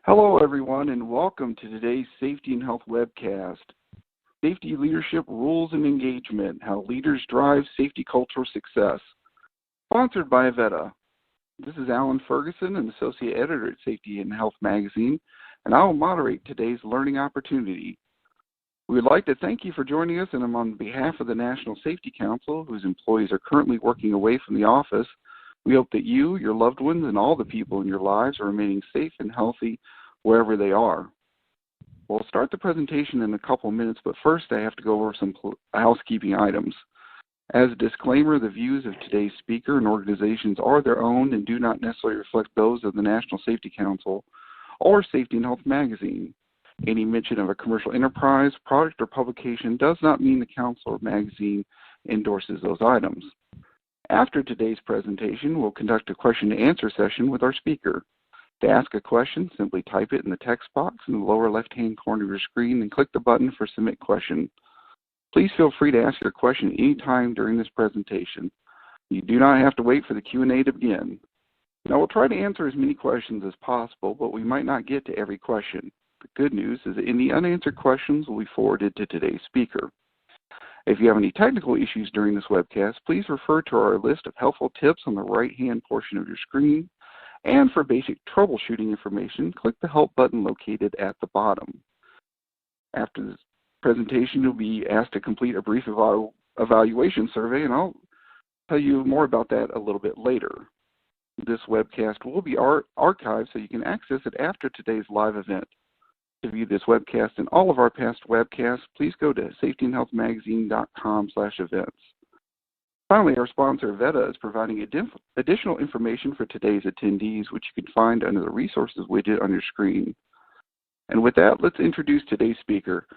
Hello, everyone, and welcome to today's Safety and Health webcast. Safety Leadership Rules and Engagement, How Leaders Drive Safety Cultural Success. Sponsored by Avetta. This is Alan Ferguson, an Associate Editor at Safety and Health magazine, and I will moderate today's learning opportunity. We would like to thank you for joining us, and I'm on behalf of the National Safety Council, whose employees are currently working away from the office. We hope that you, your loved ones, and all the people in your lives are remaining safe and healthy wherever they are. We'll start the presentation in a couple of minutes, but first I have to go over some housekeeping items. As a disclaimer, the views of today's speaker and organizations are their own and do not necessarily reflect those of the National Safety Council or Safety and Health magazine. Any mention of a commercial enterprise, product, or publication does not mean the council or magazine endorses those items. After today's presentation, we'll conduct a question and answer session with our speaker. To ask a question, simply type it in the text box in the lower left-hand corner of your screen and click the button for Submit Question. Please feel free to ask your question anytime during this presentation. You do not have to wait for the Q&A to begin. Now, we'll try to answer as many questions as possible, but we might not get to every question. The good news is that any unanswered questions will be forwarded to today's speaker. If you have any technical issues during this webcast, please refer to our list of helpful tips on the right-hand portion of your screen. And for basic troubleshooting information, click the Help button located at the bottom. After this presentation, you'll be asked to complete a brief evaluation survey, and I'll tell you more about that a little bit later. This webcast will be archived so you can access it after today's live event. To view this webcast and all of our past webcasts, please go to safetyandhealthmagazine.com/events. Finally, our sponsor, Avetta, is providing additional information for today's attendees, which you can find under the Resources widget on your screen. And with that, let's introduce today's speaker.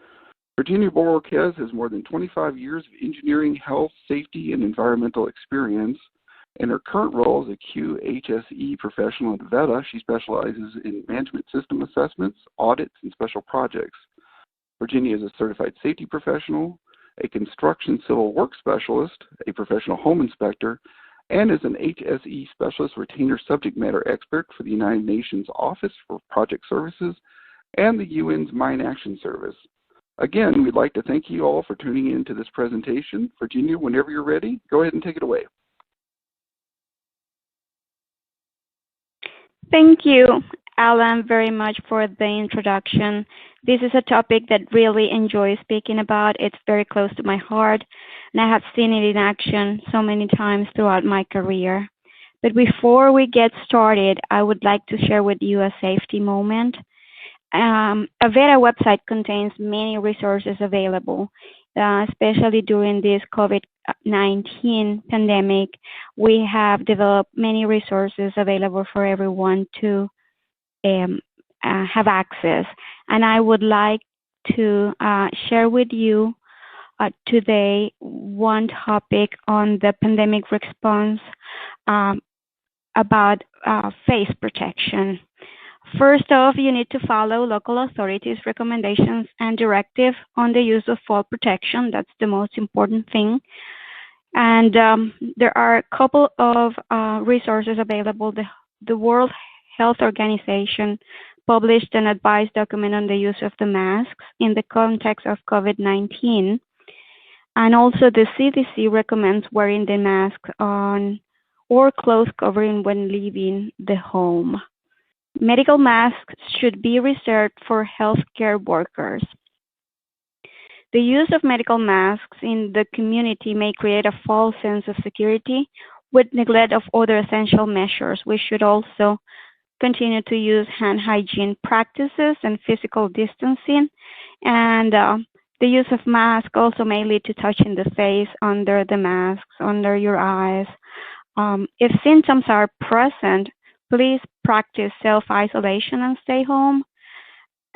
Virginia Borquez has more than 25 years of engineering, health, safety, and environmental experience. In her current role as a QHSE professional at Avetta, she specializes in management system assessments, audits, and special projects. Virginia is a certified safety professional, a construction civil work specialist, a professional home inspector, and is an HSE specialist retainer subject matter expert for the United Nations Office for Project Services and the UN's Mine Action Service. Again, we'd like to thank you all for tuning in to this presentation. Virginia, whenever you're ready, go ahead and take it away. Thank you, Alan, very much for the introduction. This is a topic that really enjoy speaking about. It's very close to my heart, and I have seen it in action so many times throughout my career. But before we get started, I would like to share with you a safety moment. Avetta website contains many resources available, especially during this COVID-19 pandemic. We have developed many resources available for everyone to have access. And I would like to share with you today one topic on the pandemic response about face protection. First off, you need to follow local authorities' recommendations and directive on the use of fall protection. That's the most important thing. And there are a couple of resources available. The World Health Organization published an advice document on the use of the masks in the context of COVID-19. And also the CDC recommends wearing the mask on or close covering when leaving the home. Medical masks should be reserved for healthcare workers. The use of medical masks in the community may create a false sense of security with neglect of other essential measures. We should also continue to use hand hygiene practices and physical distancing. And the use of masks also may lead to touching the face, under the masks, under your eyes. If symptoms are present, please practice self-isolation and stay home.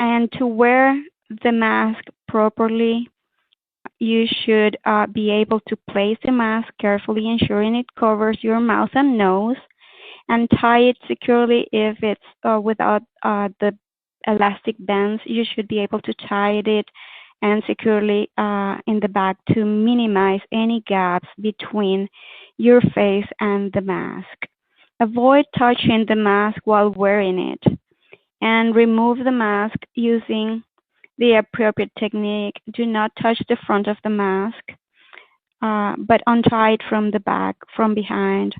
And to wear the mask properly, you should be able to place the mask carefully, ensuring it covers your mouth and nose, and tie it securely. If it's without the elastic bands, you should be able to tie it and securely in the back to minimize any gaps between your face and the mask. Avoid touching the mask while wearing it. and remove the mask using the appropriate technique. Do not touch the front of the mask, but untie it from the back, from behind,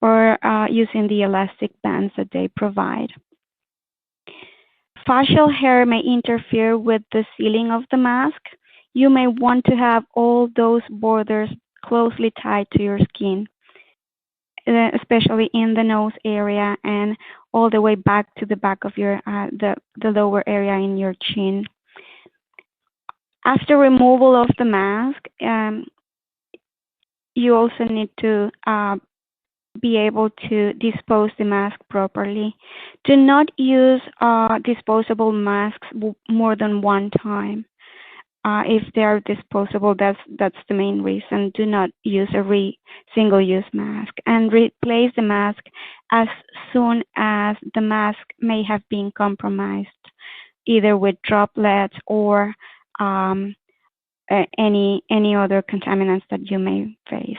or using the elastic bands that they provide. Facial hair may interfere with the sealing of the mask. You may want to have all those borders closely tied to your skin, especially in the nose area and all the way back to the back of your the lower area in your chin. After removal of the mask, you also need to be able to dispose the mask properly. Do not use disposable masks more than one time. If they are disposable, that's the main reason. Do not use a single-use mask, and replace the mask as soon as the mask may have been compromised, either with droplets or any other contaminants that you may face.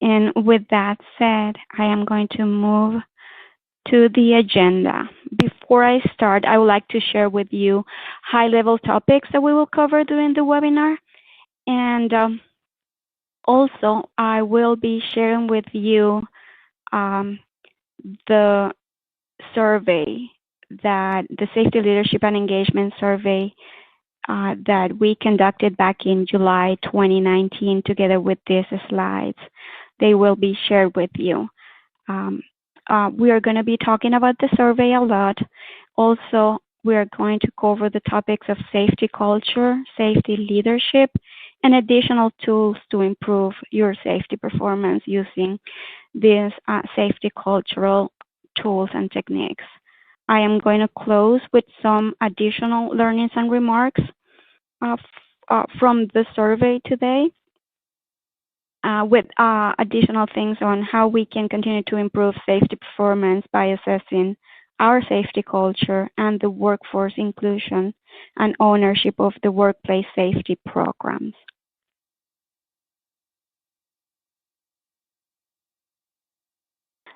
And with that said, I am going to move to the agenda. Before I start, I would like to share with you high-level topics that we will cover during the webinar. And also, I will be sharing with you the survey, that the Safety Leadership and Engagement Survey that we conducted back in July 2019 together with these slides. They will be shared with you. We are going to be talking about the survey a lot. Also, we are going to cover the topics of safety culture, safety leadership, and additional tools to improve your safety performance using these safety cultural tools and techniques. I am going to close with some additional learnings and remarks from the survey today, with additional things on how we can continue to improve safety performance by assessing our safety culture and the workforce inclusion and ownership of the workplace safety programs.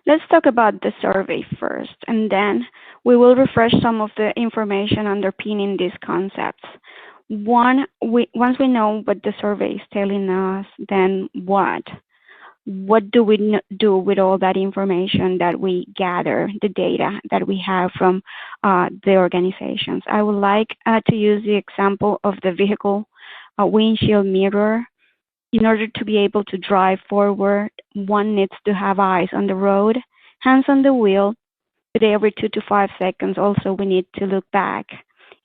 Let's talk about the survey first, and then we will refresh some of the information underpinning these concepts. Once we know what the survey is telling us, then what do we do with all that information that we gather, the data that we have from the organizations? I would like to use the example of the vehicle windshield mirror. In order to be able to drive forward, one needs to have eyes on the road, hands on the wheel, but every 2 to 5 seconds also we need to look back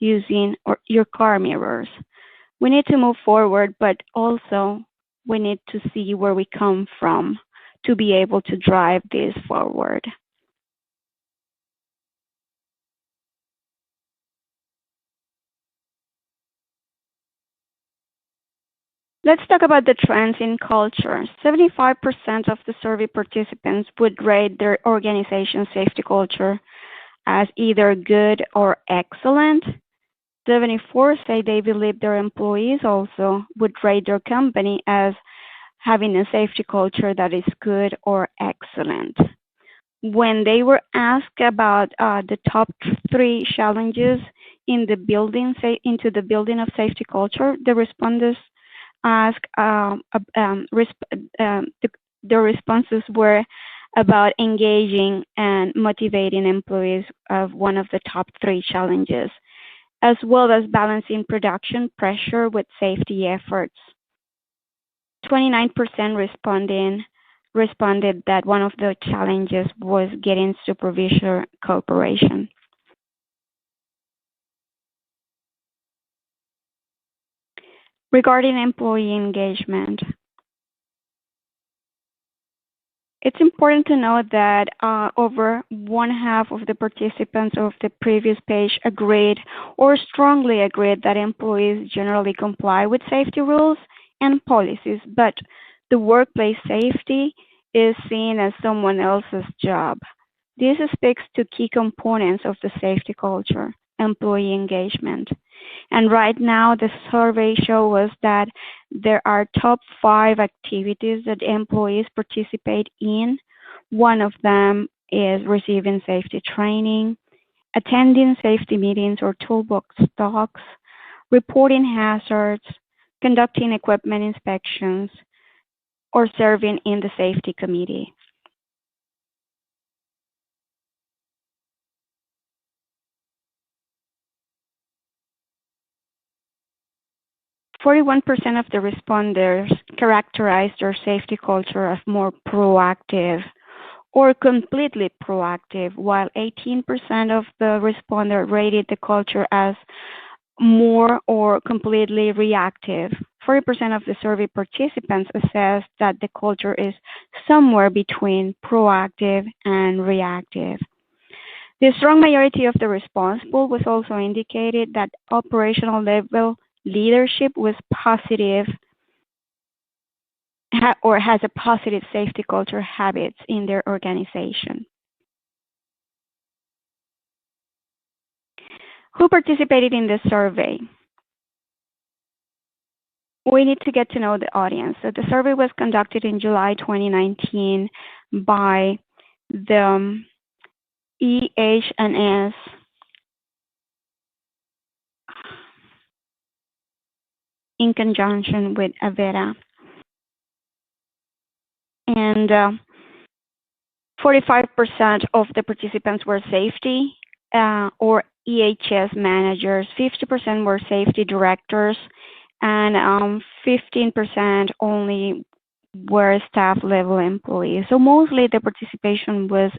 using your car mirrors. We need to move forward, but also we need to see where we come from to be able to drive this forward. Let's talk about the trends in culture. 75% of the survey participants would rate their organization's safety culture as either good or excellent. 74 say they believe their employees also would rate their company as having a safety culture that is good or excellent. When they were asked about the top 3 challenges in the building, into the building of safety culture, the respondents asked, the responses were about engaging and motivating employees of one of the top 3 challenges, as well as balancing production pressure with safety efforts. 29% responded that one of the challenges was getting supervisor cooperation. Regarding employee engagement, it's important to note that over 1/2 of the participants of the previous page agreed or strongly agreed that employees generally comply with safety rules and policies, but the workplace safety is seen as someone else's job. This speaks to key components of the safety culture, employee engagement. And right now, the survey shows us that there are top 5 activities that employees participate in. One of them is receiving safety training. attending safety meetings or toolbox talks, reporting hazards, conducting equipment inspections, or serving in the safety committee. 41% of the responders characterized their safety culture as more proactive or completely proactive, while 18% of the responders rated the culture as more or completely reactive. 40% of the survey participants assessed that the culture is somewhere between proactive and reactive. The strong majority of the response pool was also indicated that operational level leadership was positive or has a positive safety culture habits in their organization. Who participated in this survey? We need to get to know the audience. So the survey was conducted in July 2019 by the EH&S in conjunction with Avetta. And 45% of the participants were safety or EHS managers, 50% were safety directors, and 15% only were staff level employees. So mostly the participation was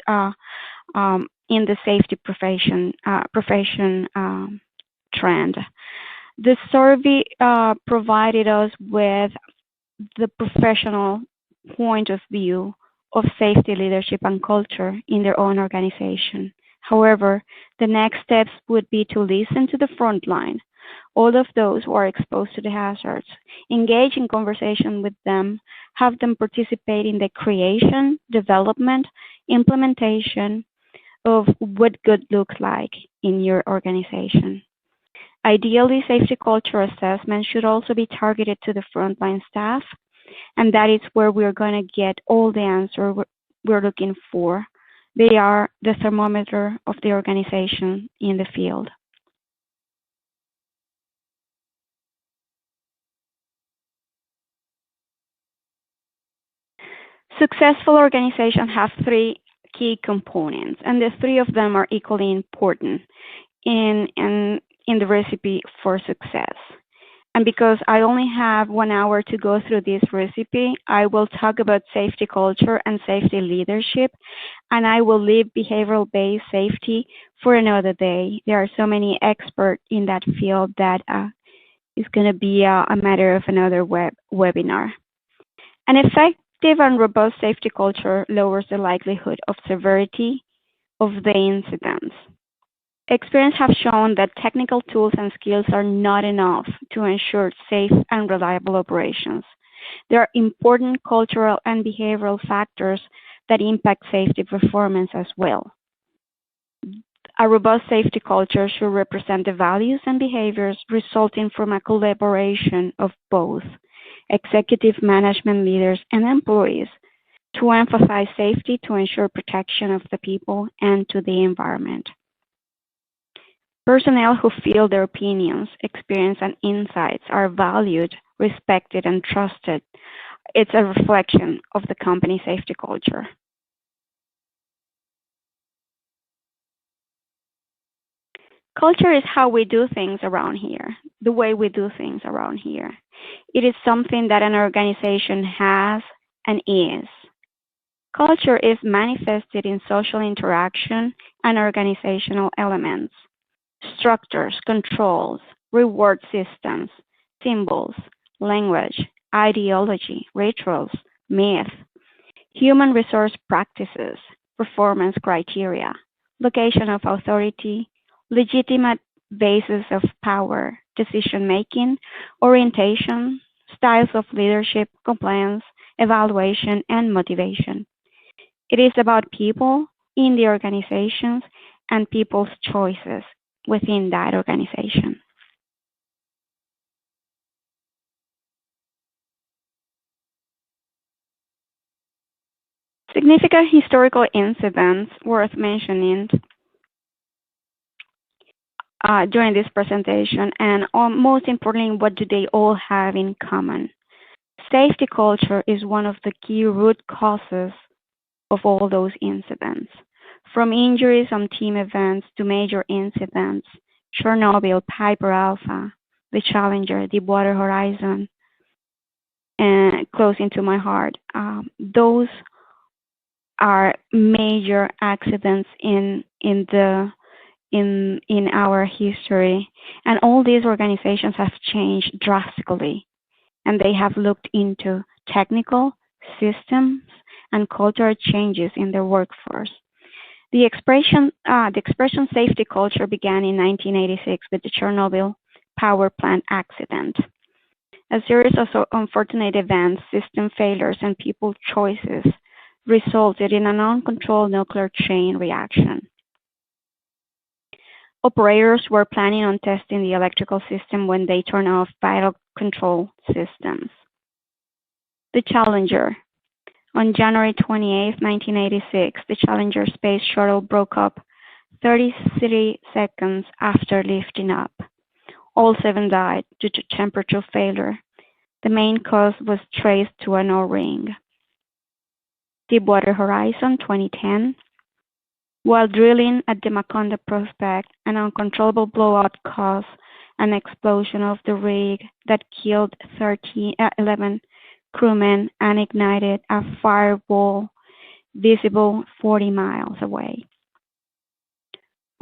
in the safety profession trend. The survey provided us with the professional point of view of safety leadership and culture in their own organization. However, the next steps would be to listen to the front line, all of those who are exposed to the hazards, engage in conversation with them, have them participate in the creation, development, implementation of what good looks like in your organization. Ideally, safety culture assessment should also be targeted to the frontline staff, and that is where we're going to get all the answers we're looking for. They are the thermometer of the organization in the field. Successful organizations have three key components, and the three of them are equally important in the recipe for success. And because I only have 1 hour to go through this recipe, I will talk about safety culture and safety leadership, and I will leave behavioral-based safety for another day. There are so many experts in that field that it's going to be a matter of another webinar. An effective and robust safety culture lowers the likelihood of severity of the incidents. Experience have shown that technical tools and skills are not enough to ensure safe and reliable operations. There are important cultural and behavioral factors that impact safety performance as well. A robust safety culture should represent the values and behaviors resulting from a collaboration of both executive management leaders and employees to emphasize safety to ensure protection of the people and to the environment. Personnel who feel their opinions, experience, and insights are valued, respected, and trusted. It's a reflection of the company safety culture. Culture is how we do things around here, the way we do things around here. It is something that an organization has and is. Culture is manifested in social interaction and organizational elements. Structures, controls, reward systems, symbols, language, ideology, rituals, myth, human resource practices, performance criteria, location of authority, legitimate basis of power, decision-making, orientation, styles of leadership, compliance, evaluation, and motivation. It is about people in the organizations and people's choices within that organization. Significant historical incidents worth mentioning during this presentation, and most importantly, what do they all have in common? Safety culture is one of the key root causes of all those incidents. From injuries on team events to major incidents, Chernobyl, Piper Alpha, the Challenger, Deepwater Horizon, and close into my heart. Those are major accidents in our history, and all these organizations have changed drastically, and they have looked into technical systems and cultural changes in their workforce. The expression safety culture began in 1986 with the Chernobyl power plant accident. A series of unfortunate events, system failures, and people choices resulted in an uncontrolled nuclear chain reaction. Operators were planning on testing the electrical system when they turned off vital control systems. The Challenger. On January 28, 1986, the Challenger space shuttle broke up 33 seconds after lifting up. All 7 died due to temperature failure. The main cause was traced to an O-ring. Deepwater Horizon 2010. While drilling at the Macondo prospect, an uncontrollable blowout caused an explosion of the rig that killed 11 crewmen and ignited a fireball visible 40 miles away.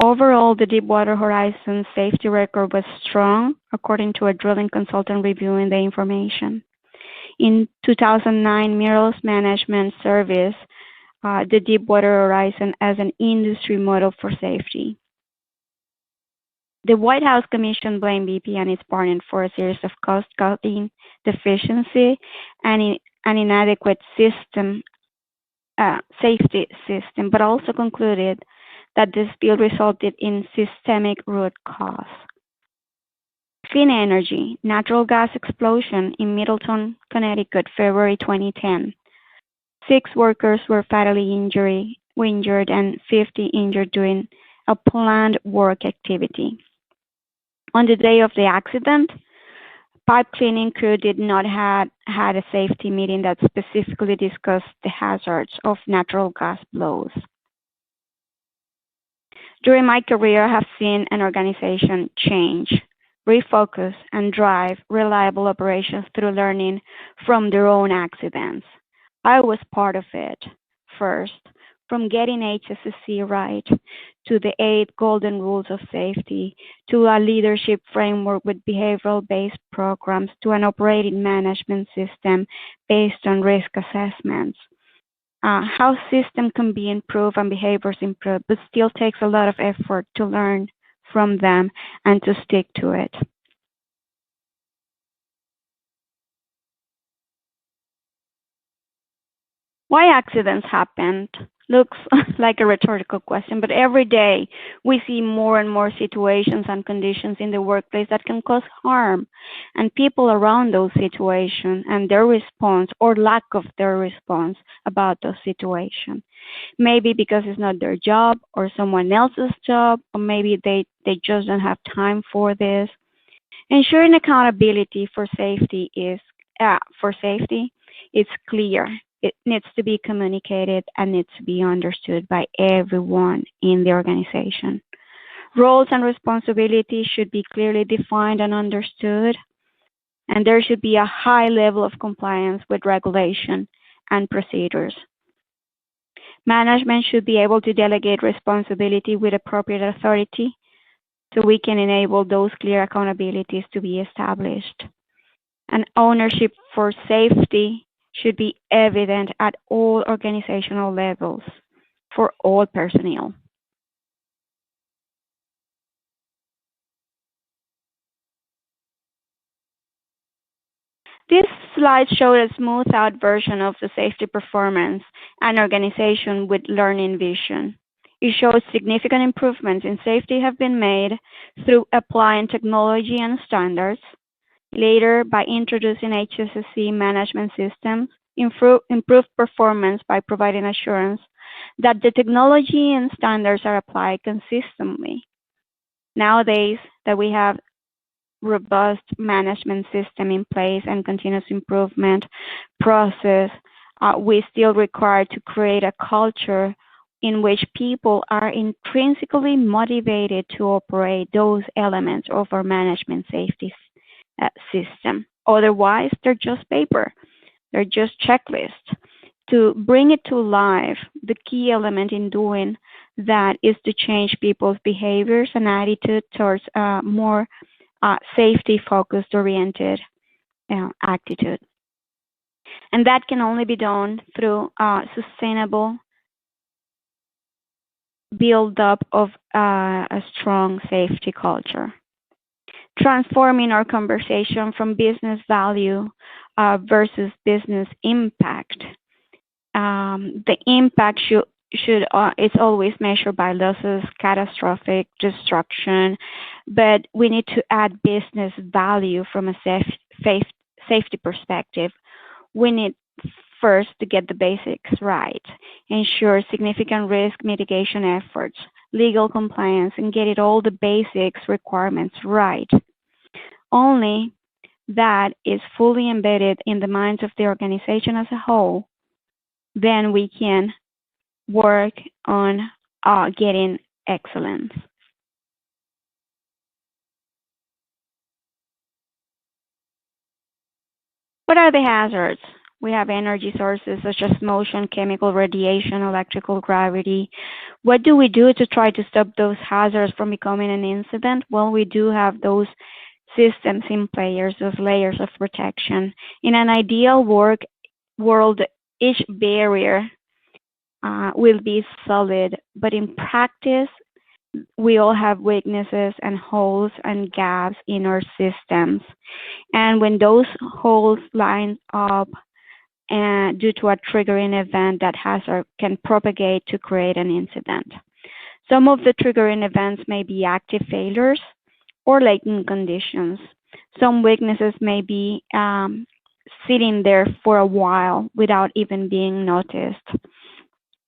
Overall, the Deepwater Horizon safety record was strong, according to a drilling consultant reviewing the information. In 2009, Minerals Management Service the Deepwater Horizon as an industry model for safety. The White House Commission blamed BP and its partner for a series of cost-cutting deficiency and an inadequate safety system, but also concluded that the spill resulted in systemic root cause. Clean energy, natural gas explosion in Middleton, Connecticut, February 2010. 6 workers were fatally injured and 50 injured during a planned work activity. On the day of the accident, pipe cleaning crew did not had a safety meeting that specifically discussed the hazards of natural gas blows. During my career, I have seen an organization change, refocus, and drive reliable operations through learning from their own accidents. I was part of it. First, from getting HSSC right, to the 8 golden rules of safety, to a leadership framework with behavioral-based programs, to an operating management system based on risk assessments. How system can be improved and behaviors improved, but still takes a lot of effort to learn from them and to stick to it. Why accidents happened looks like a rhetorical question, but every day we see more and more situations and conditions in the workplace that can cause harm, and people around those situations and their response or lack of their response about those situations. Maybe because it's not their job or someone else's job, or maybe they just don't have time for this. Ensuring accountability for safety is clear. It needs to be communicated and needs to be understood by everyone in the organization. Roles and responsibilities should be clearly defined and understood, and there should be a high level of compliance with regulation and procedures. Management should be able to delegate responsibility with appropriate authority so we can enable those clear accountabilities to be established. And ownership for safety should be evident at all organizational levels for all personnel. This slide shows a smoothed out version of the safety performance and organization with learning vision. It shows significant improvements in safety have been made through applying technology and standards. Later, by introducing HSSC management systems, improve performance by providing assurance that the technology and standards are applied consistently. Nowadays that we have robust management system in place and continuous improvement process, we still require to create a culture in which people are intrinsically motivated to operate those elements of our management safety system. Otherwise, they're just paper. They're just checklists. To bring it to life, the key element in doing that is to change people's behaviors and attitude towards more safety-focused oriented attitude. And that can only be done through sustainable build-up of a strong safety culture. Transforming our conversation from business value versus business impact. The impact should is always measured by losses, catastrophic destruction, but we need to add business value from a safety perspective. We need first to get the basics right, ensure significant risk mitigation efforts, legal compliance, and get it all the basics requirements right. Only that is fully embedded in the minds of the organization as a whole, then we can work on getting excellence. What are the hazards? We have energy sources such as motion, chemical radiation, electrical gravity. What do we do to try to stop those hazards from becoming an incident? Well, we do have those systems in place, those layers of protection. In an ideal world, each barrier will be solid, but in practice, we all have weaknesses and holes and gaps in our systems. And when those holes line up and due to a triggering event, that hazard can propagate to create an incident. Some of the triggering events may be active failures or latent conditions. Some weaknesses may be sitting there for a while without even being noticed,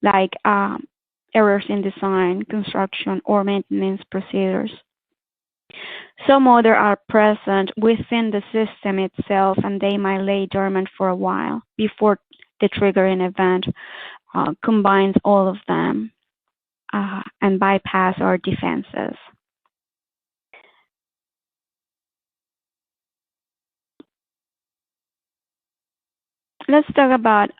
like errors in design, construction, or maintenance procedures. Some other are present within the system itself, and they might lay dormant for a while before the triggering event combines all of them and bypass our defenses. Let's talk about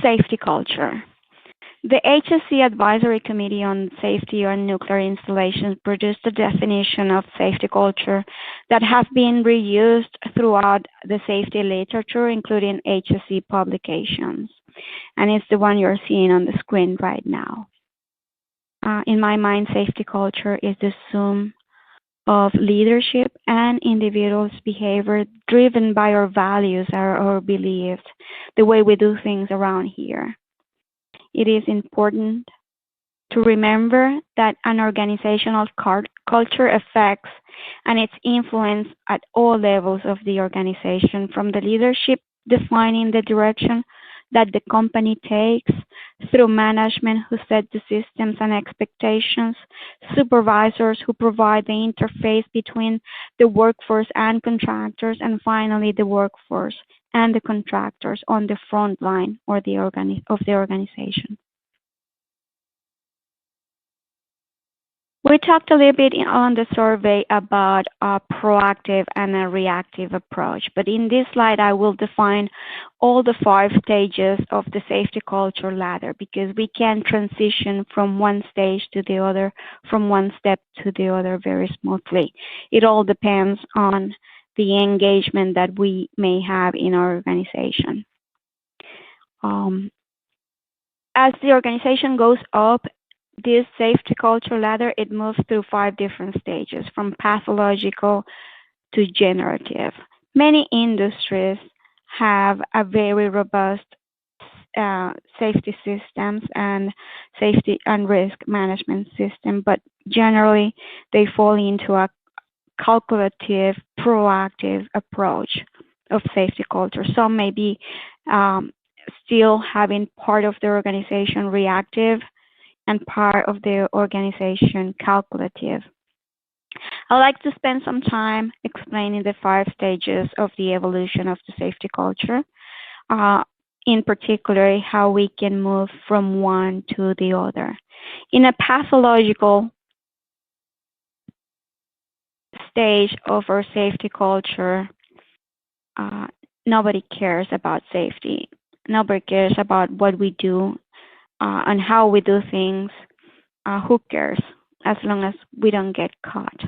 safety culture. The HSE Advisory Committee on Safety on Nuclear Installations produced a definition of safety culture that has been reused throughout the safety literature, including HSE publications. And it's the one you're seeing on the screen right now. In my mind, safety culture is the sum of leadership and individuals' behavior driven by our values, our beliefs, the way we do things around here. It is important to remember that an organizational culture affects and its influence at all levels of the organization, from the leadership defining the direction that the company takes, through management who set the systems and expectations, supervisors who provide the interface between the workforce and contractors, and finally the workforce and the contractors on the front line or of the organization. We talked a little bit on the survey about a proactive and a reactive approach, but in this slide I will define all the 5 stages of the safety culture ladder, because we can transition from one stage to the other, from one step to the other very smoothly. It all depends on the engagement that we may have in our organization. As the organization goes up this safety culture ladder, it moves through 5 different stages, from pathological to generative. Many industries have a very robust safety systems and safety and risk management system, but generally they fall into a calculative, proactive approach of safety culture. Some may be still having part of the organization reactive, and part of the organization calculative. I like to spend some time explaining the 5 stages of the evolution of the safety culture, uh, in particular how we can move from one to the other. In a pathological stage of our safety culture, uh, nobody cares about safety. Nobody cares about what we do and how we do things. Who cares as long as we don't get caught?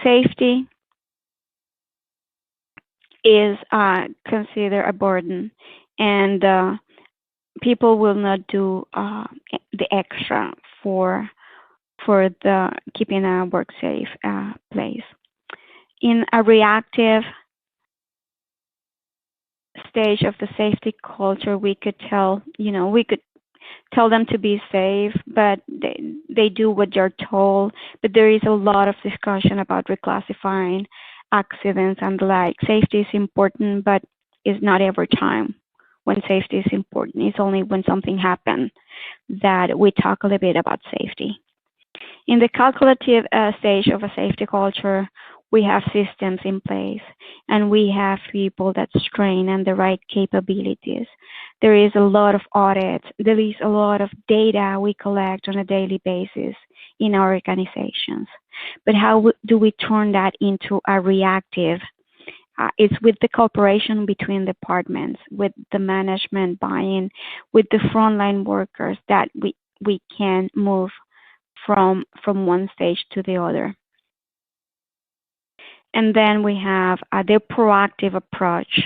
Safety is considered a burden, and people will not do the extra for the keeping a work safe place. In a reactive stage of the safety culture, we could tell them to be safe, but they do what they're told. But there is a lot of discussion about reclassifying accidents and the like. Safety is important, but it's not every time when safety is important. It's only when something happens that we talk a little bit about safety. In the calculative stage of a safety culture, we have systems in place and we have people that's trained and the right capabilities. There is a lot of audits. There is a lot of data we collect on a daily basis in our organizations. But how do we turn that into a reactive? It's with the cooperation between departments, with the management buy-in, with the frontline workers that we can move from one stage to the other. And then we have the proactive approach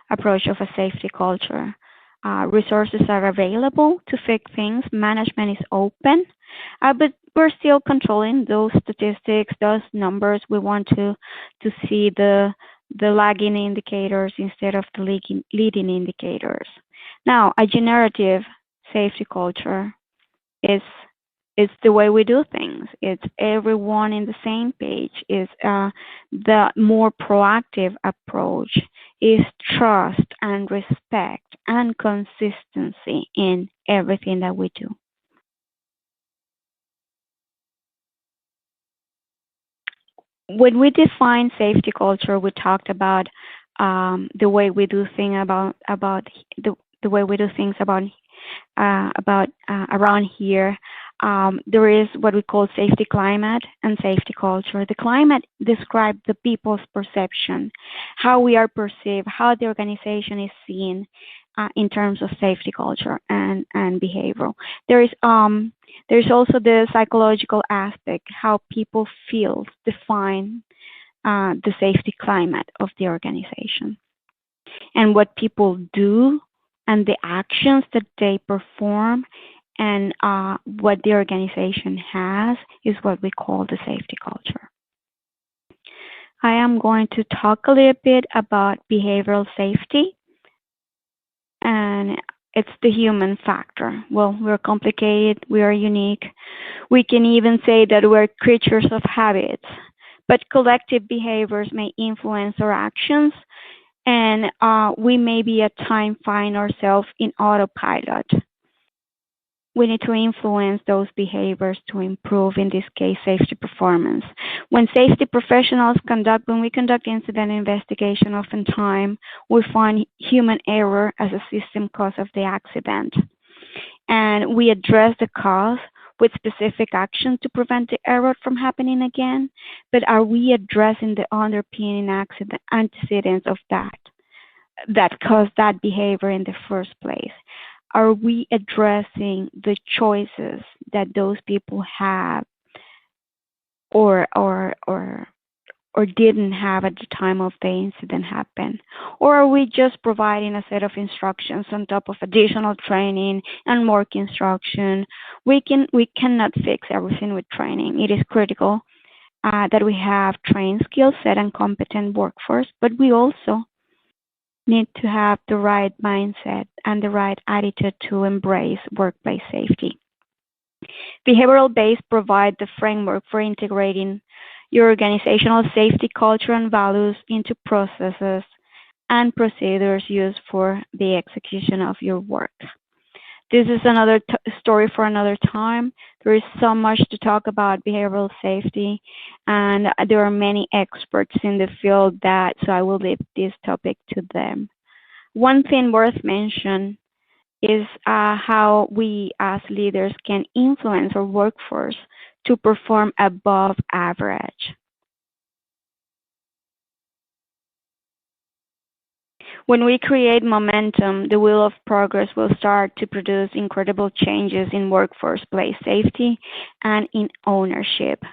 of a safety culture. Resources are available to fix things. Management is open, but we're still controlling those statistics, those numbers. We want to see the lagging indicators instead of the leading indicators. Now, a generative safety culture is the way we do things. It's everyone in the same page. It's the more proactive approach is trust and respect and consistency in everything that we do. When we define safety culture, we talked about the way we do things the way we do things around here. There is what we call safety climate and safety culture. The climate describes the people's perception, how we are perceived, how the organization is seen in terms of safety culture and behavioral. There's also the psychological aspect, how people feel, define the safety climate of the organization. And what people do and the actions that they perform and what the organization has is what we call the safety culture. I am going to talk a little bit about behavioral safety, and it's the human factor. Well, we're complicated, we are unique. We can even say that we're creatures of habits, but collective behaviors may influence our actions, and we may be at times find ourselves in autopilot. We need to influence those behaviors to improve, in this case, safety performance. When safety professionals when we conduct incident investigation, oftentimes we find human error as a system cause of the accident. And we address the cause with specific action to prevent the error from happening again. But are we addressing the underpinning antecedents of that caused that behavior in the first place? Are we addressing the choices that those people have or didn't have at the time of the incident happen? Or are we just providing a set of instructions on top of additional training and work instruction? We cannot fix everything with training. It is critical that we have trained, skill set, and competent workforce, but we also need to have the right mindset and the right attitude to embrace workplace safety. Behavioral base provide the framework for integrating your organizational safety culture and values into processes and procedures used for the execution of your work. This is another story for another time. There is so much to talk about behavioral safety, and there are many experts in the field so I will leave this topic to them. One thing worth mentioning is how we as leaders can influence our workforce to perform above average. When we create momentum, the wheel of progress will start to produce incredible changes in workforce place safety and in ownership.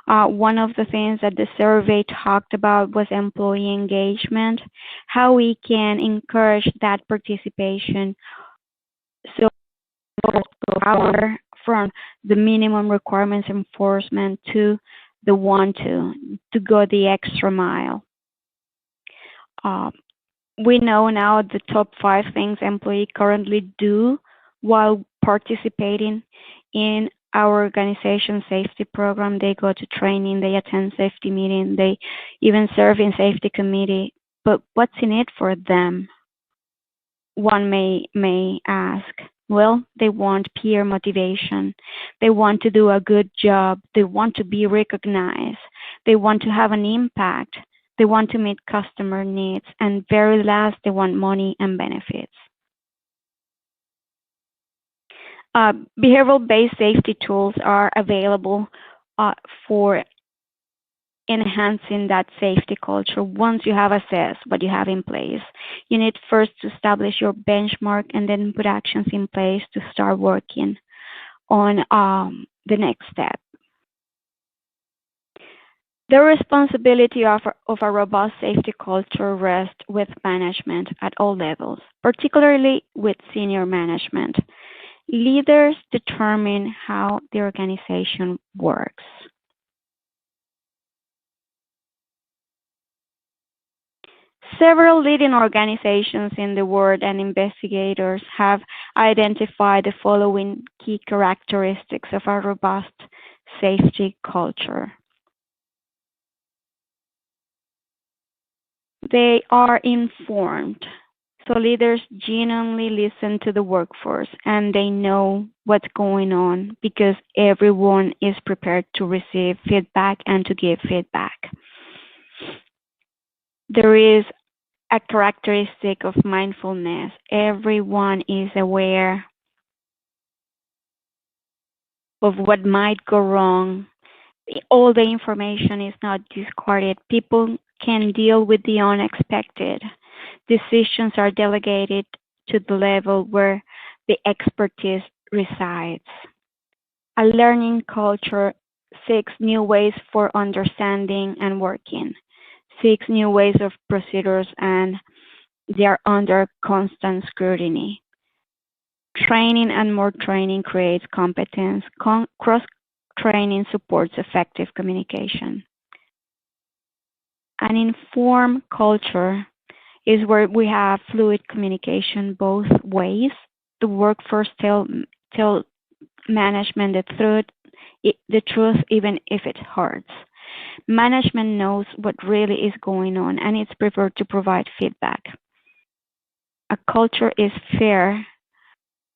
One of the things that the survey talked about was employee engagement, how we can encourage that participation so power from the minimum requirements enforcement to the want to go the extra mile. We know now the top 5 things employees currently do while participating in our organization safety program. They go to training, they attend safety meeting, they even serve in safety committee. But what's in it for them? One may ask. Well, they want peer motivation. They want to do a good job. They want to be recognized. They want to have an impact. They want to meet customer needs. And very last, they want money and benefits. Behavioral-based safety tools are available for enhancing that safety culture. Once you have assessed what you have in place, you need first to establish your benchmark and then put actions in place to start working on the next step. The responsibility of a robust safety culture rests with management at all levels, particularly with senior management. Leaders determine how the organization works. Several leading organizations in the world and investigators have identified the following key characteristics of a robust safety culture. They are informed. So leaders genuinely listen to the workforce and they know what's going on because everyone is prepared to receive feedback and to give feedback. There is a characteristic of mindfulness. Everyone is aware of what might go wrong. All the information is not discarded. People can deal with the unexpected. Decisions are delegated to the level where the expertise resides. A learning culture seeks new ways for understanding and working, seeks new ways of procedures, and they are under constant scrutiny. Training and more training creates competence. Cross-training supports effective communication. An informed culture is where we have fluid communication both ways. The workforce tell management the truth even if it hurts. Management knows what really is going on and it's prepared to provide feedback. A culture is fair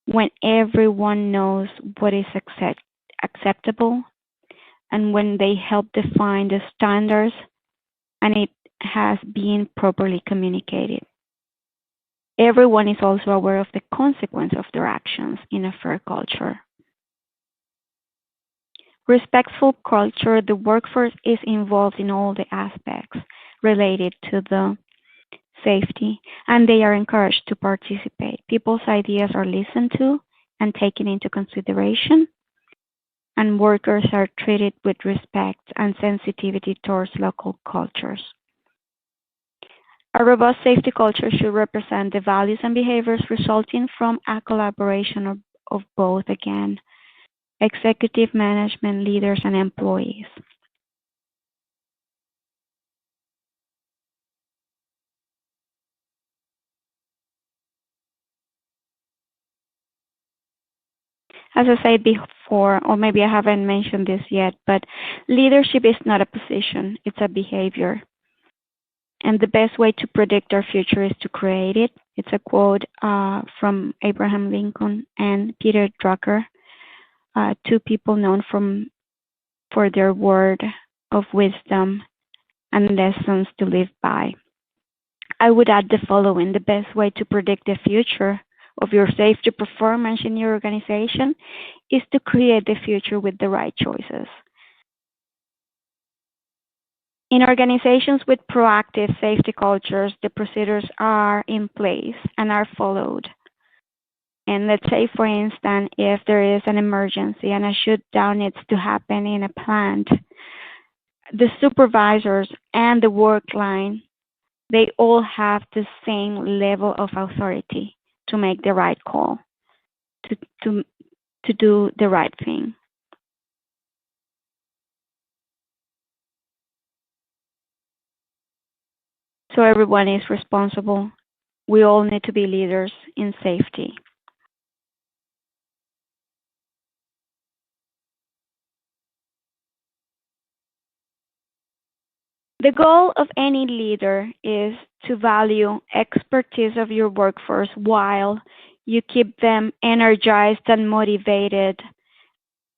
when everyone knows what is acceptable and when they help define the standards and it has been properly communicated. Everyone is also aware of the consequence of their actions in a fair culture. Respectful culture, the workforce is involved in all the aspects related to the safety, and they are encouraged to participate. People's ideas are listened to and taken into consideration, and workers are treated with respect and sensitivity towards local cultures. A robust safety culture should represent the values and behaviors resulting from a collaboration of both, again, executive management, leaders, and employees. As I said before, or maybe I haven't mentioned this yet, but leadership is not a position, it's a behavior. And the best way to predict our future is to create it. It's a quote from Abraham Lincoln and Peter Drucker, two people known for their word of wisdom and lessons to live by. I would add the following: the best way to predict the future of your safety performance in your organization is to create the future with the right choices. In organizations with proactive safety cultures, the procedures are in place and are followed. And let's say, for instance, if there is an emergency and a shutdown needs to happen in a plant, the supervisors and the work line, they all have the same level of authority to make the right call, to, to, to do the right thing. So everyone is responsible. We all need to be leaders in safety. The goal of any leader is to value expertise of your workforce while you keep them energized and motivated.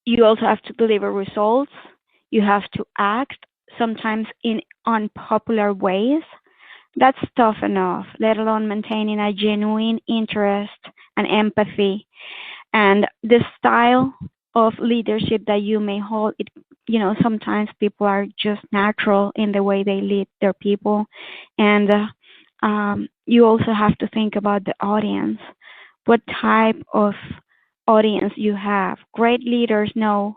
You also have to deliver results. You have to act, sometimes in unpopular ways. That's tough enough, let alone maintaining a genuine interest and empathy. And the style of leadership that you may hold, sometimes people are just natural in the way they lead their people. And you also have to think about the audience, what type of audience you have. Great leaders know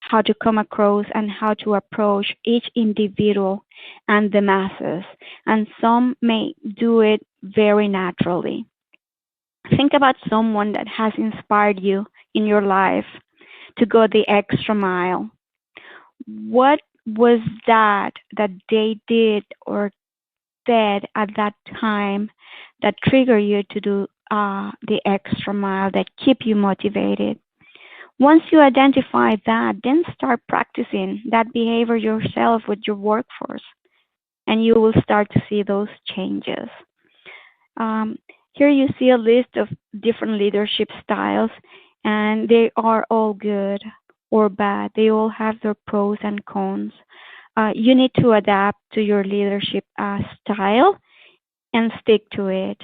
how to come across and how to approach each individual and the masses, and some may do it very naturally. Think about someone that has inspired you in your life to go the extra mile. What was that they did or said at that time that triggered you to do the extra mile, that keep you motivated? Once you identify that, then start practicing that behavior yourself with your workforce, and you will start to see those changes. Here you see a list of different leadership styles, and they are all good or bad. They all have their pros and cons. You need to adapt to your leadership style and stick to it.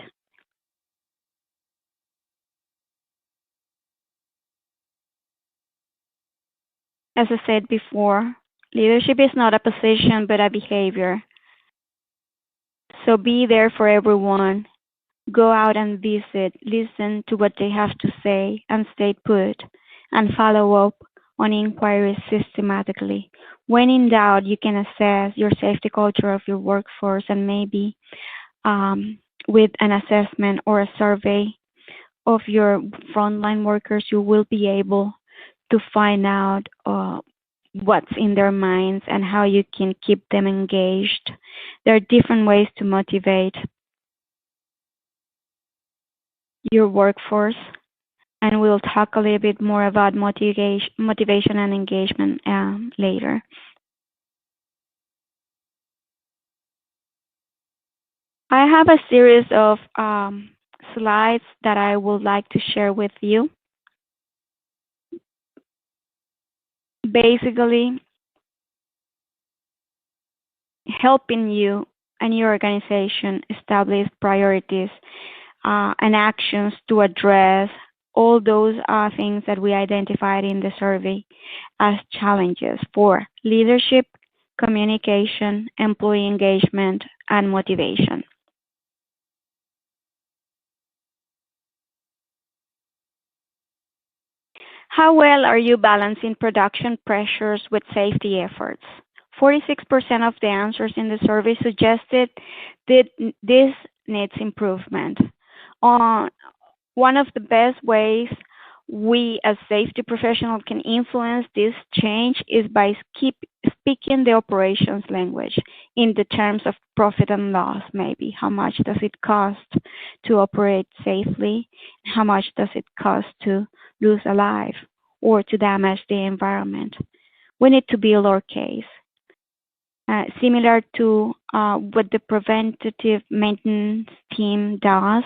As I said before, leadership is not a position but a behavior. So be there for everyone. Go out and visit, listen to what they have to say, and stay put, and follow up on inquiries systematically. When in doubt, you can assess your safety culture of your workforce, and maybe with an assessment or a survey of your frontline workers, you will be able to find out what's in their minds and how you can keep them engaged. There are different ways to motivate your workforce, and we'll talk a little bit more about motivation and engagement later. I have a series of slides that I would like to share with you. Basically, helping you and your organization establish priorities and actions to address all those things that we identified in the survey as challenges for leadership, communication, employee engagement, and motivation. How well are you balancing production pressures with safety efforts? 46% of the answers in the survey suggested that this needs improvement. One of the best ways we as safety professionals can influence this change is by speaking the operations language in the terms of profit and loss, maybe. How much does it cost to operate safely? How much does it cost to lose a life or to damage the environment? We need to build our case. similar to what the preventative maintenance team does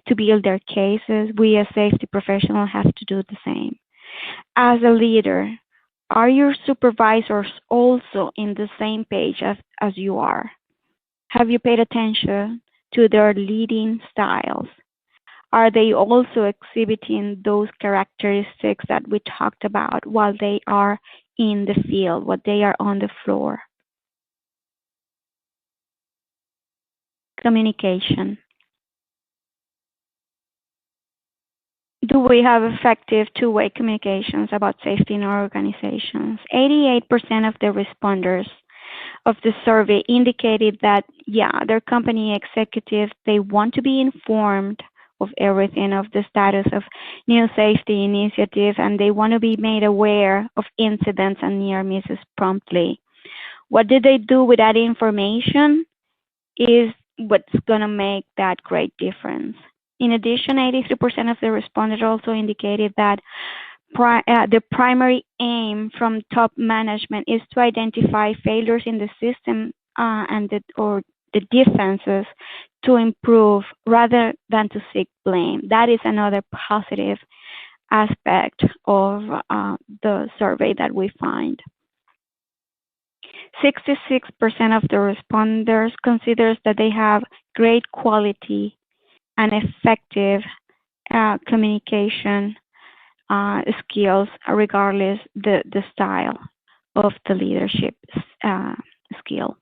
to build their cases. We as safety professionals have to do the same. As a leader, are your supervisors also in the same page as you are? Have you paid attention to their leading styles? Are they also exhibiting those characteristics that we talked about while they are in the field, while they are on the floor? Communication. Do we have effective two-way communications about safety in our organizations? 88% of the responders of the survey indicated that, yeah, their company executives, they want to be informed of everything, of the status of new safety initiatives, and they want to be made aware of incidents and near misses promptly. What did they do with that information is what's going to make that great difference. In addition, 83% of the respondents also indicated that the primary aim from top management is to identify failures in the system or the defenses to improve rather than to seek blame. That is another positive aspect of the survey that we find. 66% of the responders considers that they have great quality and effective communication skills, regardless the style of the leadership skill.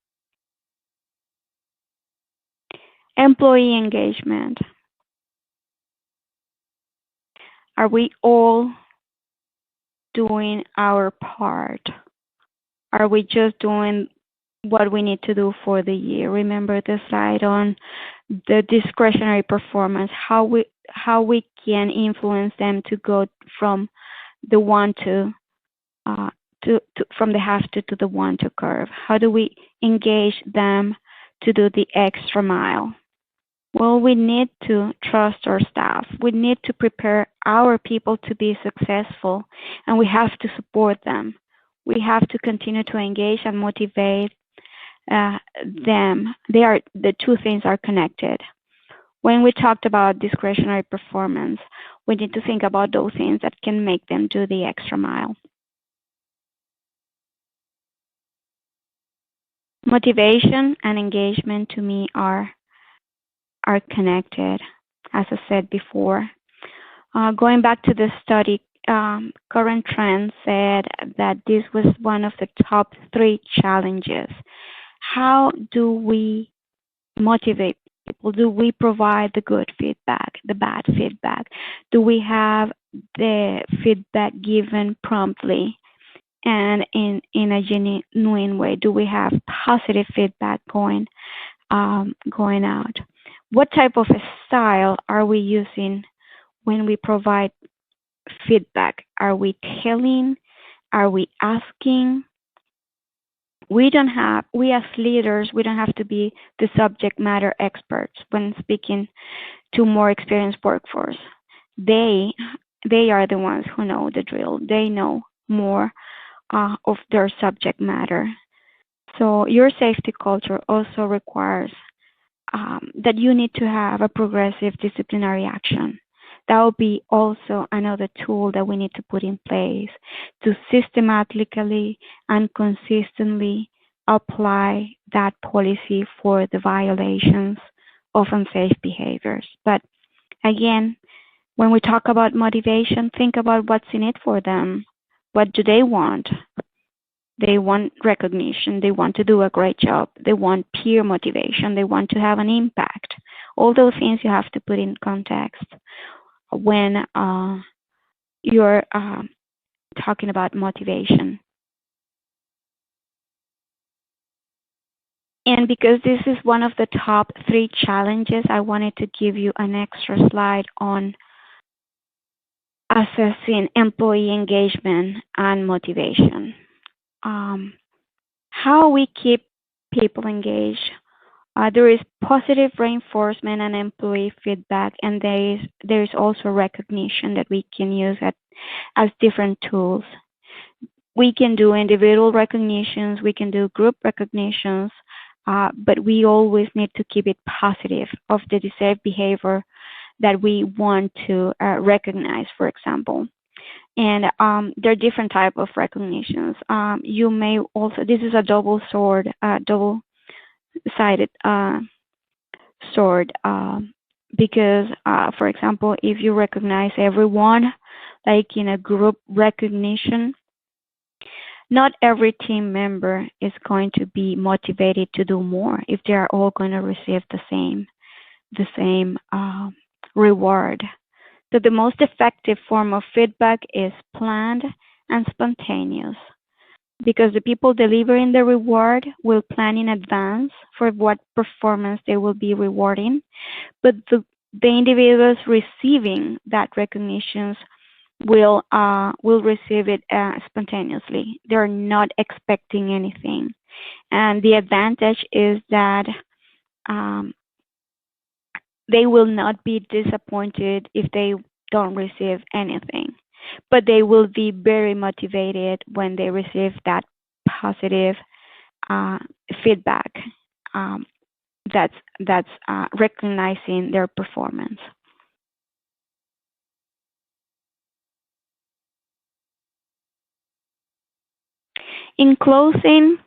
Employee engagement. Are we all doing our part? Are we just doing what we need to do for the year? Remember the slide on the discretionary performance, how we can influence them to go from the want to from the have to the want to curve. How do we engage them to do the extra mile? Well, we need to trust our staff. We need to prepare our people to be successful, and we have to support them. We have to continue to engage and motivate them. The two things are connected. When we talked about discretionary performance, we need to think about those things that can make them do the extra mile. Motivation and engagement to me are connected, as I said before. Going back to the study, current trends said that this was one of the top 3 challenges. How do we motivate people? Do we provide the good feedback, the bad feedback? Do we have the feedback given promptly and in a genuine way? Do we have positive feedback going out? What type of a style are we using when we provide feedback? Are we telling? Are we asking? We as leaders, we don't have to be the subject matter experts when speaking to more experienced workforce. They are the ones who know the drill. They know more of their subject matter. So your safety culture also requires that you need to have a progressive disciplinary action. That will be also another tool that we need to put in place to systematically and consistently apply that policy for the violations of unsafe behaviors. But again, when we talk about motivation, think about what's in it for them. What do they want? They want recognition. They want to do a great job. They want peer motivation. They want to have an impact. All those things you have to put in context when you're talking about motivation. And because this is one of the top 3 challenges, I wanted to give you an extra slide on assessing employee engagement and motivation. How we keep people engaged. There is positive reinforcement and employee feedback, and there is also recognition that we can use as different tools. We can do individual recognitions, we can do group recognitions, but we always need to keep it positive of the desired behavior that we want to recognize, for example. And there are different type of recognitions. You may also, this is a double-sided sword, because, for example, if you recognize everyone, like in a group recognition, not every team member is going to be motivated to do more if they are all going to receive the same reward. So the most effective form of feedback is planned and spontaneous, because the people delivering the reward will plan in advance for what performance they will be rewarding, but the individuals receiving that recognitions will receive it spontaneously. They're not expecting anything, and the advantage is that um, they will not be disappointed if they don't receive anything, but they will be very motivated when they receive that positive uh, feedback. Um, that's recognizing their performance. In closing,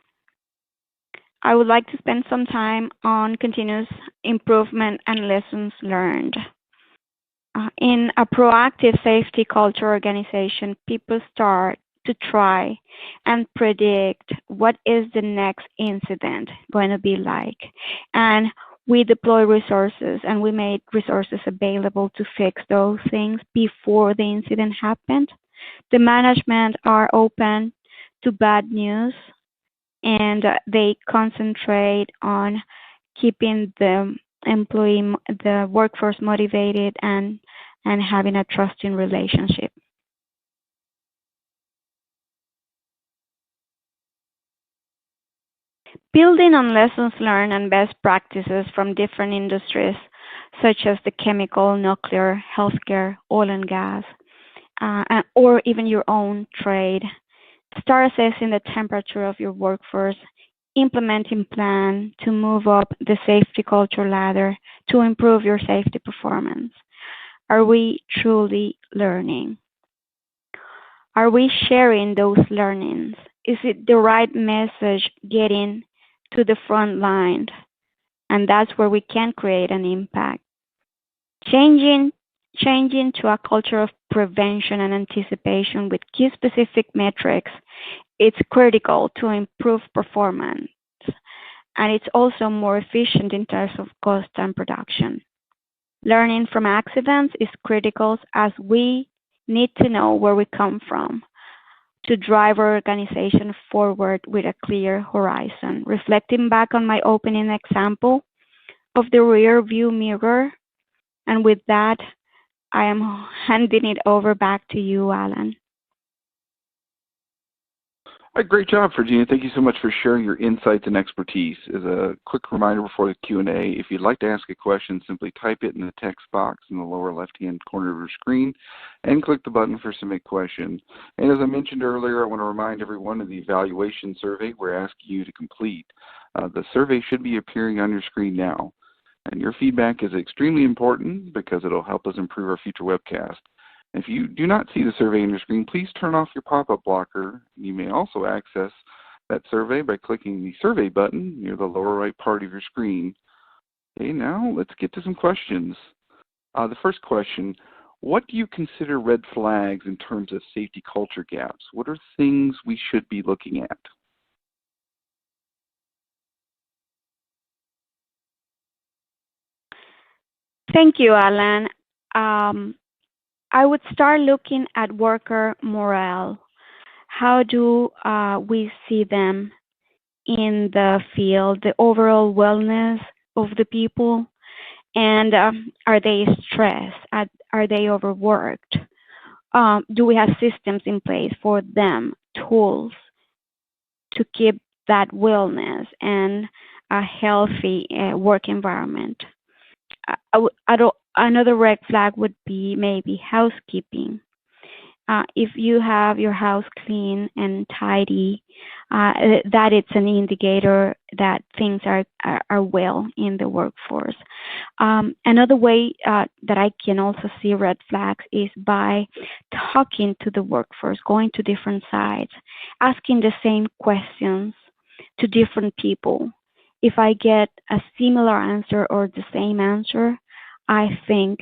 I would like to spend some time on continuous improvement and lessons learned. In a proactive safety culture organization, people start to try and predict what is the next incident going to be like. And we deploy resources and we made resources available to fix those things before the incident happened. The management are open to bad news, and they concentrate on keeping the workforce motivated and having a trusting relationship. Building on lessons learned and best practices from different industries, such as the chemical, nuclear, healthcare, oil and gas, or even your own trade. Start assessing the temperature of your workforce, implementing plan to move up the safety culture ladder to improve your safety performance. Are we truly learning? Are we sharing those learnings? Is it the right message getting to the front line? And that's where we can create an impact. Changing changing to a culture of prevention and anticipation with key specific metrics, it's critical to improve performance. And it's also more efficient in terms of cost and production. Learning from accidents is critical as we need to know where we come from to drive our organization forward with a clear horizon. Reflecting back on my opening example of the rear view mirror, and with that, I am handing it over back to you, Alan. Great job, Virginia. Thank you so much for sharing your insights and expertise. As a quick reminder before the Q&A, if you'd like to ask a question, simply type it in the text box in the lower left-hand corner of your screen and click the button for Submit Question. And as I mentioned earlier, I want to remind everyone of the evaluation survey we're asking you to complete. The survey should be appearing on your screen now. And your feedback is extremely important because it'll help us improve our future webcast. If you do not see the survey on your screen, please turn off your pop-up blocker. You may also access that survey by clicking the survey button near the lower right part of your screen. Okay, now let's get to some questions. The first question, what do you consider red flags in terms of safety culture gaps? What are things we should be looking at? Thank you, Alan. I would start looking at worker morale. How do we see them in the field, the overall wellness of the people, and are they stressed? Are they overworked? Do we have systems in place for them, tools to keep that wellness and a healthy work environment? Another red flag would be maybe housekeeping. if you have your house clean and tidy, that it's an indicator that things are well in the workforce. Another way that I can also see red flags is by talking to the workforce, going to different sites, asking the same questions to different people. If I get a similar answer or the same answer, I think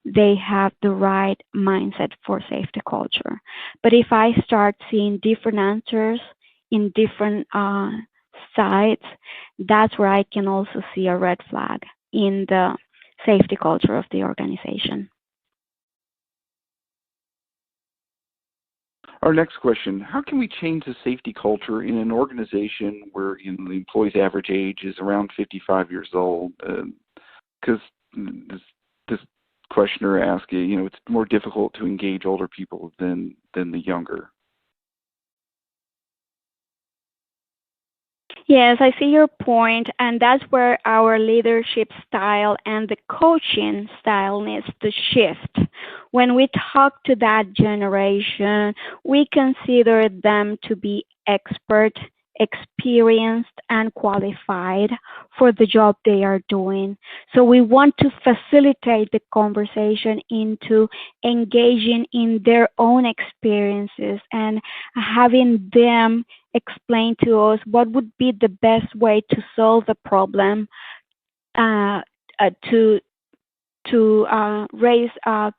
they have the right mindset for safety culture. But if I start seeing different answers in different sites, that's where I can also see a red flag in the safety culture of the organization. Our next question, how can we change the safety culture in an organization where the employee's average age is around 55 years old? Because this questioner asked, it's more difficult to engage older people than the younger. Yes, I see your point, and that's where our leadership style and the coaching style needs to shift. When we talk to that generation, we consider them to be expert, experienced, and qualified for the job they are doing. So we want to facilitate the conversation into engaging in their own experiences and having them explain to us what would be the best way to solve the problem, uh, to raise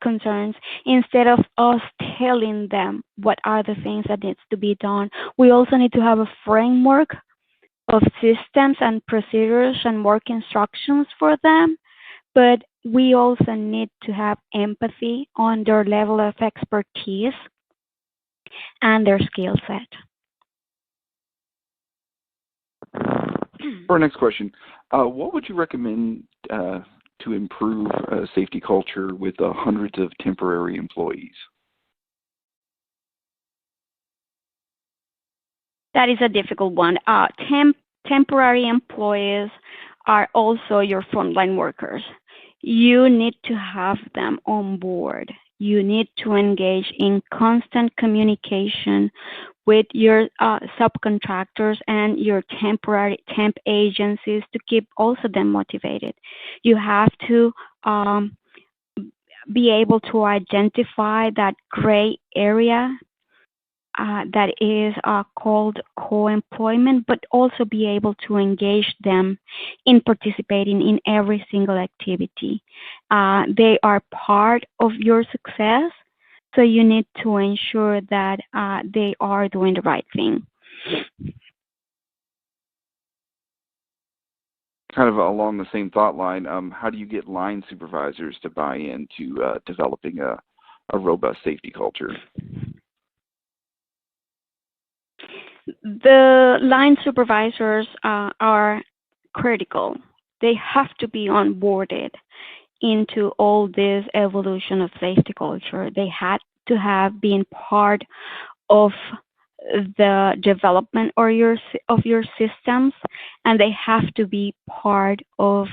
concerns instead of us telling them what are the things that needs to be done. We also need to have a framework of systems and procedures and work instructions for them, but we also need to have empathy on their level of expertise and their skill set. For our next question, what would you recommend to improve safety culture with hundreds of temporary employees? That is a difficult one. Temporary employees are also your frontline workers. You need to have them on board. You need to engage in constant communication with your subcontractors and your temp agencies to keep also them motivated. You have to be able to identify that gray area that is called co-employment, but also be able to engage them in participating in every single activity. They are part of your success, so you need to ensure that they are doing the right thing. Kind of along the same thought line, how do you get line supervisors to buy into developing a robust safety culture? The line supervisors are critical. They have to be onboarded into all this evolution of safety culture. They had to have been part of the development of your systems, and they have to be part of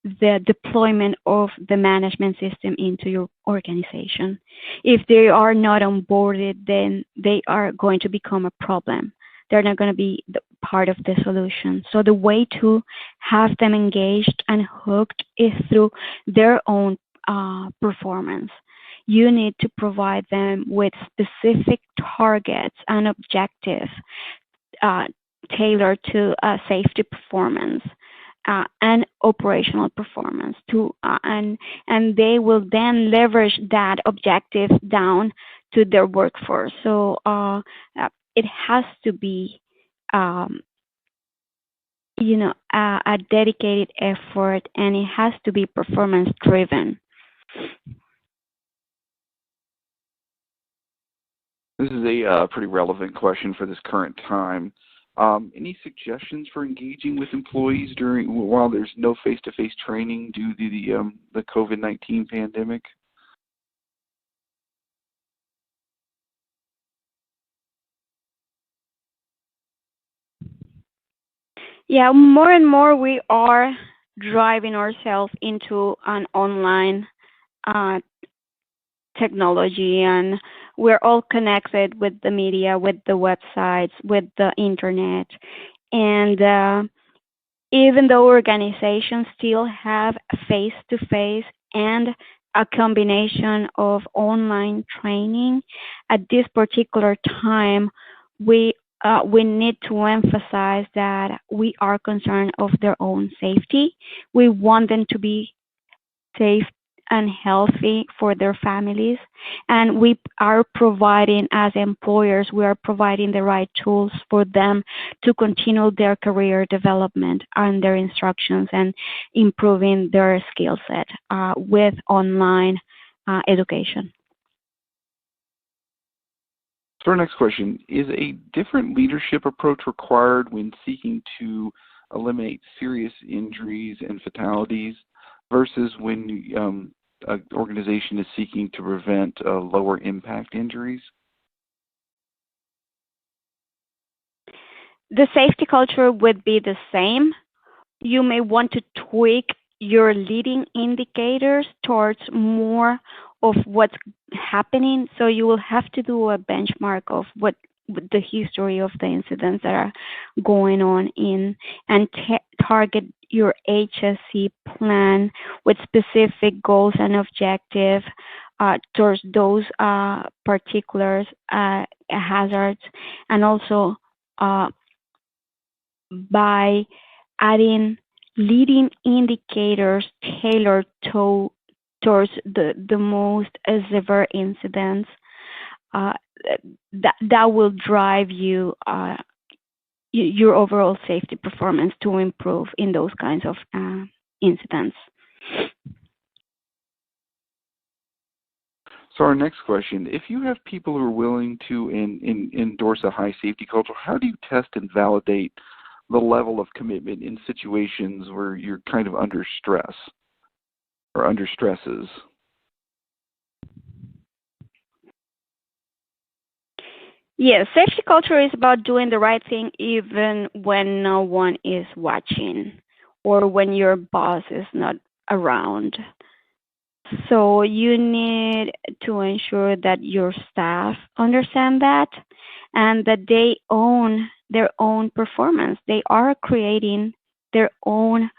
the deployment of the management system into your organization. If they are not onboarded, then they are going to become a problem. They're not going to be part of the solution. So the way to have them engaged and hooked is through their own performance. You need to provide them with specific targets and objectives tailored to safety performance and operational performance and they will then leverage that objective down to their workforce. So it has to be a dedicated effort, and it has to be performance driven. This is a pretty relevant question for this current time. Any suggestions for engaging with employees while there's no face-to-face training due to the COVID-19 pandemic? Yeah, more and more we are driving ourselves into an online technology, and we're all connected with the media, with the websites, with the internet, and even though organizations still have face-to-face and a combination of online training, at this particular time, we need to emphasize that we are concerned of their own safety. We want them to be safe and healthy for their families, and we are providing, as employers, we are providing the right tools for them to continue their career development and their instructions and improving their skill set with online education. So our next question, is a different leadership approach required when seeking to eliminate serious injuries and fatalities versus when an organization is seeking to prevent lower impact injuries? The safety culture would be the same. You may want to tweak your leading indicators towards more of what's happening. So you will have to do a benchmark of what the history of the incidents that are going on in and target your HSC plan with specific goals and objectives towards those particular hazards, and also by adding leading indicators tailored towards the most severe incidents, that will drive you your overall safety performance to improve in those kinds of incidents. So our next question, if you have people who are willing to endorse a high safety culture, how do you test and validate the level of commitment in situations where you're kind of under stress or under stresses? Yes, safety culture is about doing the right thing even when no one is watching or when your boss is not around. So you need to ensure that your staff understand that and that they own their own performance. They are creating their own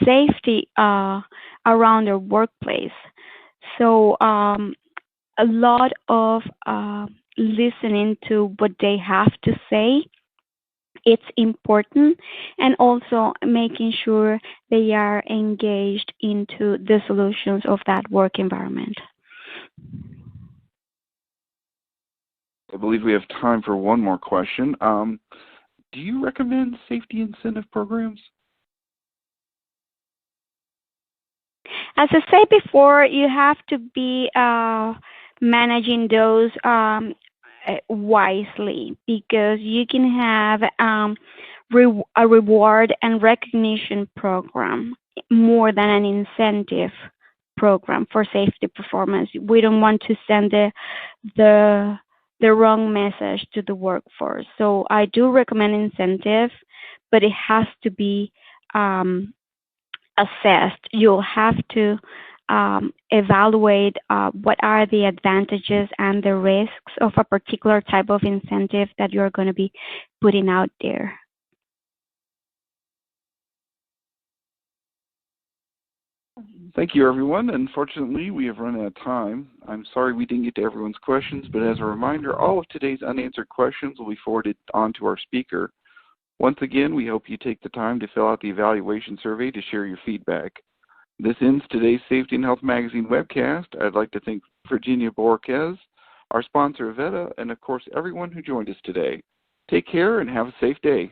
safety around their workplace. So a lot of listening to what they have to say, it's important, and also making sure they are engaged into the solutions of that work environment. I believe we have time for one more question. Do you recommend safety incentive programs? As I said before, you have to be managing those wisely, because you can have a reward and recognition program more than an incentive program for safety performance. We don't want to send the wrong message to the workforce. So I do recommend incentive, but it has to be assessed. You'll have to evaluate what are the advantages and the risks of a particular type of incentive that you're going to be putting out there. Thank you, everyone. Unfortunately, we have run out of time. I'm sorry we didn't get to everyone's questions, but as a reminder, all of today's unanswered questions will be forwarded on to our speaker. Once again, we hope you take the time to fill out the evaluation survey to share your feedback. This ends today's Safety and Health Magazine webcast. I'd like to thank Virginia Borquez, our sponsor Avetta, and of course everyone who joined us today. Take care and have a safe day.